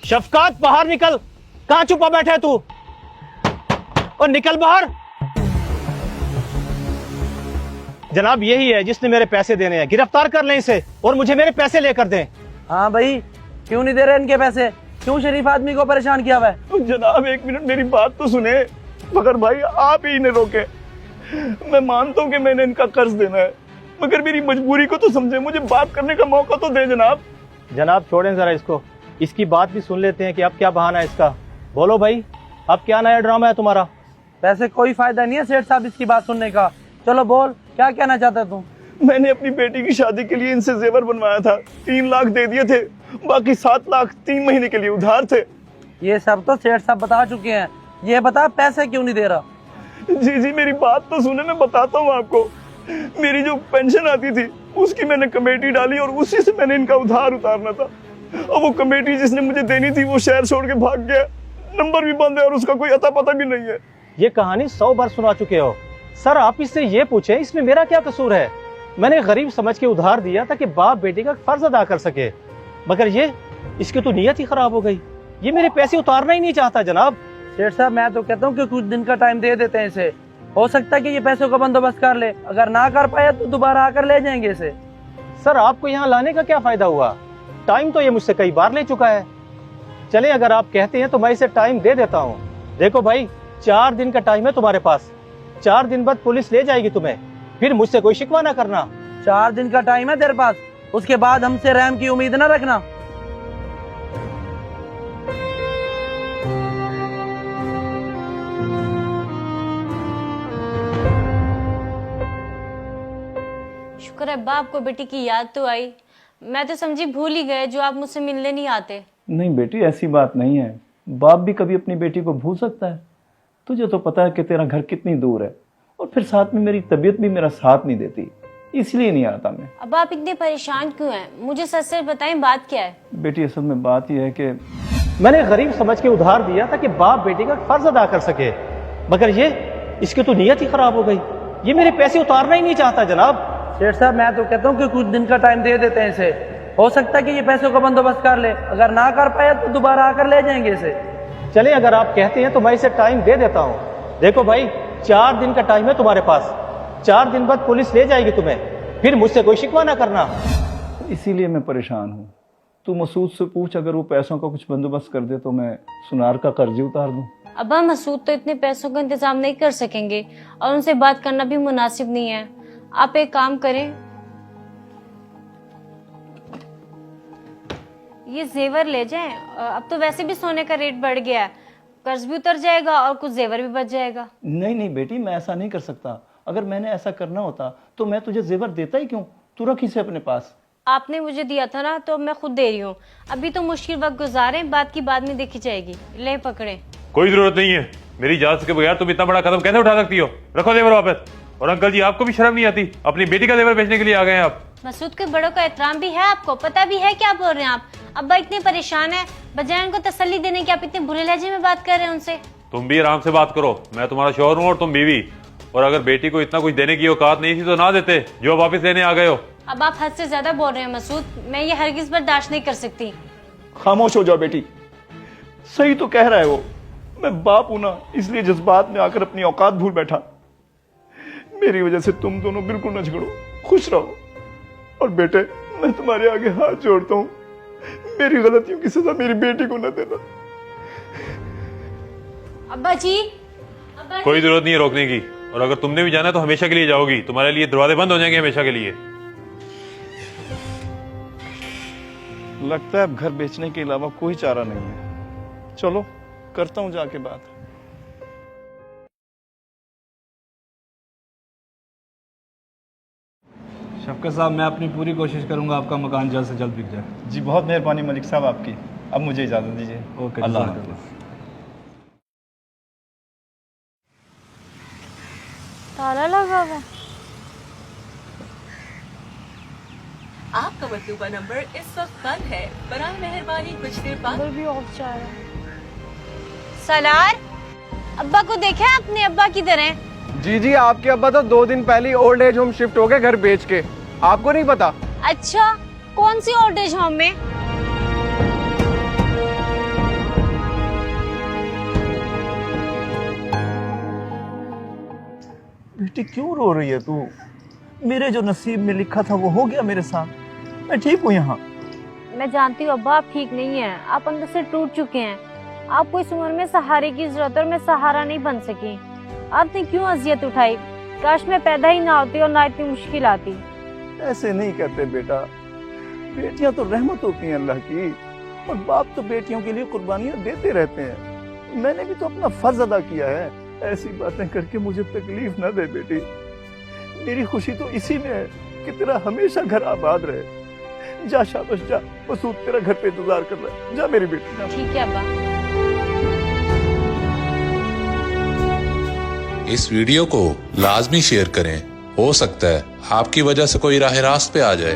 शफकात बाहर निकल, कहां छुपा बैठा है तू? और निकल बाहर। जनाब यही है जिसने मेरे पैसे देने हैं, गिरफ्तार कर लें इसे और मुझे मेरे पैसे लेकर दें। हाँ भाई, क्यों नहीं दे रहे इनके पैसे? क्यों शरीफ आदमी को परेशान किया हुआ है? तो जनाब एक मिनट मेरी बात तो सुने। मगर भाई आप ही इन्हें रोके। मैं मानता हूँ कि मैंने इनका कर्ज देना है, मगर मेरी मजबूरी को तो समझे, मुझे बात करने का मौका तो दे जनाब। जनाब छोड़ें जरा इसको, इसकी बात भी सुन लेते हैं कि अब क्या बहाना है इसका। बोलो भाई, अब क्या नया ड्रामा है तुम्हारा? वैसे कोई फायदा नहीं है सेठ साहब इसकी बात सुनने का। चलो बोल, क्या कहना चाहता है तू? मैंने अपनी बेटी की शादी के लिए इनसे जेवर बनवाया था, 3 लाख दे दिए थे, बाकी 7 लाख 3 महीने के लिए उधार थे। ये सब तो सेठ साहब बता चुके हैं, ये बता पैसे क्यों नहीं दे रहा? जी मेरी बात तो सुने, मैं बताता हूँ आपको। मेरी जो पेंशन आती थी उसकी मैंने कमेटी डाली और उसी से मैंने इनका उधार उतारना था। और वो कमेटी जिसने मुझे देनी थी वो शहर छोड़ के भाग गया, नंबर भी बंद है और उसका कोई अता पता भी नहीं है। ये कहानी 100 बार सुना चुके हो सर। आप इससे ये पूछें इसमें मेरा क्या कसूर है? मैंने गरीब समझ के उधार दिया ताकि बाप बेटी का फर्ज अदा कर सके, मगर ये इसकी तो नीयत ही खराब हो गई। ये मेरे पैसे उतारना ही नहीं चाहता जनाब। सेठ साहब मैं तो कहता हूँ कि कुछ दिन का टाइम दे देते हैं इसे, हो सकता है कि ये पैसों का बंदोबस्त कर ले। अगर ना कर पाया तो दोबारा आकर ले जाएंगे इसे। सर आपको यहाँ लाने का क्या फायदा हुआ? टाइम तो ये मुझसे कई बार ले चुका है। चले अगर आप कहते हैं तो मैं इसे टाइम दे देता हूँ। देखो भाई, 4 दिन का टाइम है तुम्हारे पास। 4 दिन बाद पुलिस ले जाएगी तुम्हें, फिर मुझसे कोई शिकवा ना करना। 4 दिन का टाइम है तेरे पास, उसके बाद हमसे रहम की उम्मीद ना रखना। शुक्र है बाप को बेटी की याद तो आई। मैं तो समझी भूल ही गए जो आप मुझसे मिलने नहीं आते। नहीं बेटी, ऐसी बात नहीं है। बाप भी कभी अपनी बेटी को भूल सकता है। तुझे तो पता है कि तेरा घर कितनी दूर है, और फिर साथ में मेरी तबीयत भी मेरा साथ नहीं देती, इसलिए नहीं आता मैं। अब आप इतने परेशान क्यों हैं? मुझे सच सच बताएं, बात क्या है? बेटी असल में बात यह है कि मैंने गरीब समझ के उधार दिया ताकि बाप बेटी का फर्ज अदा कर सके, मगर ये इसकी तो नीयत ही खराब हो गई। ये मेरे पैसे उतारना ही नहीं चाहता जनाब। सेठ साहब मैं तो कहता हूँ कि कुछ दिन का टाइम दे देते हैं इसे, हो सकता है कि ये पैसों का बंदोबस्त कर ले। अगर ना कर पाया तो दोबारा आकर ले जाएंगे इसे। चले अगर आप कहते हैं तो मैं इसे टाइम दे देता हूँ। देखो भाई, 4 दिन का टाइम है तुम्हारे पास। 4 दिन बाद पुलिस ले जाएगी तुम्हें, फिर मुझसे कोई शिकवा ना करना। इसीलिए मैं परेशान हूँ। तू मसूद से पूछ, अगर वो पैसों का कुछ बंदोबस्त कर दे तो मैं सुनार का कर्ज उतार दूँ। अब्बा मसूद तो इतने पैसों का इंतजाम नहीं कर सकेंगे और उनसे बात करना भी मुनासिब नहीं है। आप एक काम करें, ये जेवर ले जाएं। अब तो वैसे भी सोने का रेट बढ़ गया है, कर्ज भी उतर जाएगा और कुछ जेवर भी बच जाएगा। नहीं बेटी, मैं ऐसा नहीं कर सकता। अगर मैंने ऐसा करना होता तो मैं तुझे जेवर देता ही क्यों? तू रख इसे अपने पास। आपने मुझे दिया था ना, तो मैं खुद दे रही हूँ। अभी तो मुश्किल वक्त गुजारे, बात की बाद में देखी जाएगी। ले पकड़े। कोई जरूरत नहीं है, मेरी इजाजत के बगैर तुम इतना बड़ा कदम कैसे उठा सकती हो? रखो जेवर वापस। और अंकल जी, आपको भी शर्म नहीं आती? अपनी बेटी का जेवर बेचने के लिए आ गए हैं आप। मसूद के बड़ों का एहतराम भी है, आपको पता भी है क्या बोल रहे हैं आप। अब्बा इतने परेशान है, बजाय उनको तसल्ली देने की आप इतने बुरे लहजे में बात कर रहे हैं उनसे। तुम भी आराम से बात करो, मैं तुम्हारा शौहर हूँ और तुम बीवी। और अगर बेटी को इतना कुछ देने की औकात नहीं थी तो ना देते, जो वापस लेने आ गए हो। अब आप हद से ज्यादा बोल रहे हैं मसूद, मैं ये हरगिज बर्दाश्त नहीं कर सकती। खामोश हो जाओ बेटी, सही तो कह रहा है वो। मैं बाप हूं ना, इसलिए जज्बात में आकर अपनी औकात भूल बैठा। मेरी वजह से तुम दोनों बिल्कुल न झगड़ो, खुश रहो। और बेटे, मैं तुम्हारे आगे हाथ जोड़ता हूँ, मेरी गलतियों की सजा मेरी बेटी को न देना। अब्बा जी, कोई जरूरत नहीं है रोकने की। और अगर तुमने भी जाना तो हमेशा के लिए जाओगी, तुम्हारे लिए दरवाजे बंद हो जाएंगे हमेशा के लिए। लगता है अब घर बेचने के अलावा कोई चारा नहीं है। चलो करता हूं जाके बात। शफकत साहब, मैं अपनी पूरी कोशिश करूंगा आपका मकान जल्द से जल्द बिक जाए। जी बहुत मेहरबानी मलिक साहब आपकी। अब मुझे इजाजत दीजिए। ओके, अल्लाह जज़ाकल्लाह। हाफ़िज़। ताला लगा हुआ है। आपका मतलूबा नंबर इस वक्त बंद है, बराए मेहरबानी कुछ देर बाद भी ऑफ जा रहा है। सलार, अब्बा को देखा है अपने अब्बा की तरह? जी, आपके अब्बा तो 2 दिन पहले ओल्ड एज होम शिफ्ट हो गए घर बेच के। आपको नहीं पता? अच्छा, कौन सी ओल्ड एज होम में? बेटी क्यों रो रही है तू? मेरे जो नसीब में लिखा था वो हो गया मेरे साथ। मैं ठीक हूँ यहाँ। मैं जानती हूँ अब्बा, आप ठीक नहीं है, आप अंदर से टूट चुके हैं। आपको इस उम्र में सहारे की जरूरत है और मैं सहारा नहीं बन सकी। आपने क्यों अजियत उठाई? काश मैं पैदा ही ना होती और ना इतनी मुश्किल आती। ऐसे नहीं कहते बेटा, बेटियां तो रहमत होती हैं अल्लाह की, और बाप तो बेटियों के लिए कुर्बानियां देते रहते हैं। मैंने भी तो अपना फर्ज अदा किया है। ऐसी बातें करके मुझे तकलीफ न दे बेटी। मेरी खुशी तो इसी में है कि तेरा हमेशा घर आबाद रहे। जा शाबाश जा, मसूद तेरा घर पे इंतजार कर रहा है। जा मेरी बेटी जा। ठीक है अब्बा। इस वीडियो को लाजमी शेयर करें। हो सकता है आपकी वजह से कोई राह रास्त पे आ जाए।